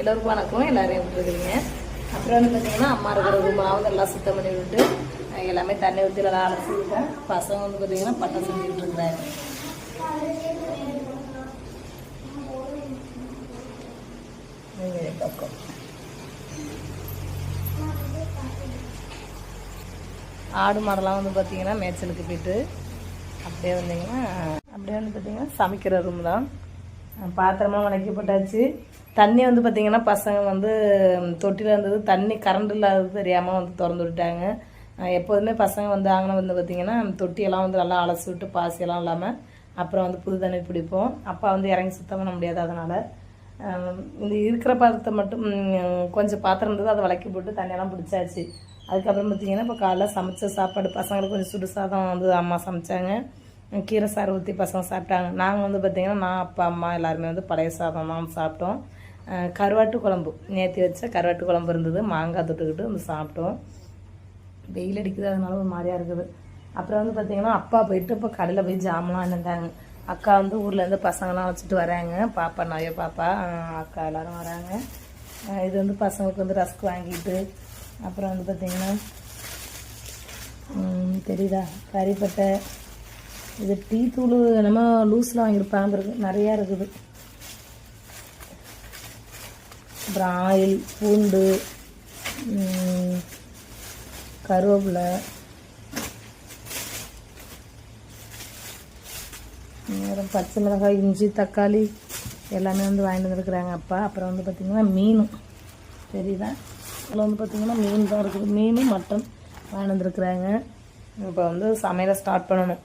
எல்லோருக்கும் வணக்கம். எல்லாரையும் விட்டுருக்குறீங்க. அப்புறம் வந்து பார்த்தீங்கன்னா அம்மா இருக்கிற ரூமெல்லாம் வந்து எல்லாம் சுத்தம் பண்ணி விட்டு எல்லாமே தண்ணி ஊற்றி எல்லாம் அலசி விட்டேன். பசங்க வந்து பார்த்தீங்கன்னா பட்டம் செஞ்சுட்டு இருக்கிறாங்க. பக்கம் ஆடு மாடெல்லாம் வந்து பார்த்தீங்கன்னா மேய்ச்சலுக்கு போயிட்டு அப்படியே வந்து பார்த்தீங்கன்னா சமைக்கிற ரூம் தான். பாத்திரமாக வளைக்கப்பட்டாச்சு. தண்ணி வந்து பார்த்திங்கன்னா பசங்க வந்து தொட்டியில் இருந்தது, தண்ணி கரண்ட் இல்லாதது தெரியாமல் வந்து திறந்து விட்டாங்க. எப்போதுமே பசங்க வந்தாங்கன்னா வந்து பார்த்திங்கன்னா தொட்டியெல்லாம் வந்து நல்லா அலசி விட்டு பாசியெல்லாம் இல்லாமல் அப்புறம் வந்து புது தண்ணி பிடிப்போம். அப்பா வந்து இறங்கி சுத்தம் பண்ண முடியாது. அதனால் இந்த இருக்கிற பாத்திரத்தை மட்டும் கொஞ்சம் பாத்திரம் இருந்தது, அதை விளக்கி போட்டு தண்ணியெல்லாம் பிடிச்சாச்சு. அதுக்கப்புறம் பார்த்திங்கன்னா இப்போ காலைல சமைச்ச சாப்பாடு பசங்களுக்கு கொஞ்சம் சுடு சாதம் வந்து அம்மா சமைச்சாங்க. கீரை சாறு ஊற்றி பசங்க சாப்பிட்டாங்க. நாங்கள் வந்து பார்த்திங்கன்னா நான் அப்பா அம்மா எல்லாருமே வந்து பழைய சாதம் தான் சாப்பிட்டோம். கருவாட்டு குழம்பு நேற்று வச்ச கருவாட்டு குழம்பு இருந்தது, மாங்காய் தொட்டுக்கிட்டு வந்து சாப்பிட்டோம். வெயில் அடிக்குது, அதனால ஒரு மாதிரியாக இருக்குது. அப்புறம் வந்து பார்த்திங்கன்னா அப்பா போயிட்டு இப்போ கடையில் போய் ஜாமெலாம் என்னட்டாங்க. அக்கா வந்து ஊர்லேருந்து பசங்களாம் வச்சுட்டு வராங்க. பாப்பா நிறைய பாப்பா அக்கா எல்லோரும் வராங்க. இது வந்து பசங்களுக்கு வந்து ரஸ்க் வாங்கிட்டு அப்புறம் வந்து பார்த்திங்கன்னா தெரியுதா கறிப்பட்டை, இது டீ தூள் நம்ம லூஸில் வாங்கியிருப்பாங்க இருக்குது, நிறையா இருக்குது. அப்புறம் ஆயில், பூண்டு, கருவேப்பிலை, அப்புறம் பச்சை மிளகாய், இஞ்சி, தக்காளி எல்லாமே வந்து வாங்கிட்டு வந்துருக்குறாங்க அப்பா. அப்புறம் வந்து பார்த்திங்கன்னா மீன் தெரியுதா, அதில் வந்து பார்த்திங்கன்னா மீன் தான் இருக்குது. மீன் மட்டன் வாங்கிட்டு வந்துருக்குறாங்க. இப்போ வந்து சமையலை ஸ்டார்ட் பண்ணணும்.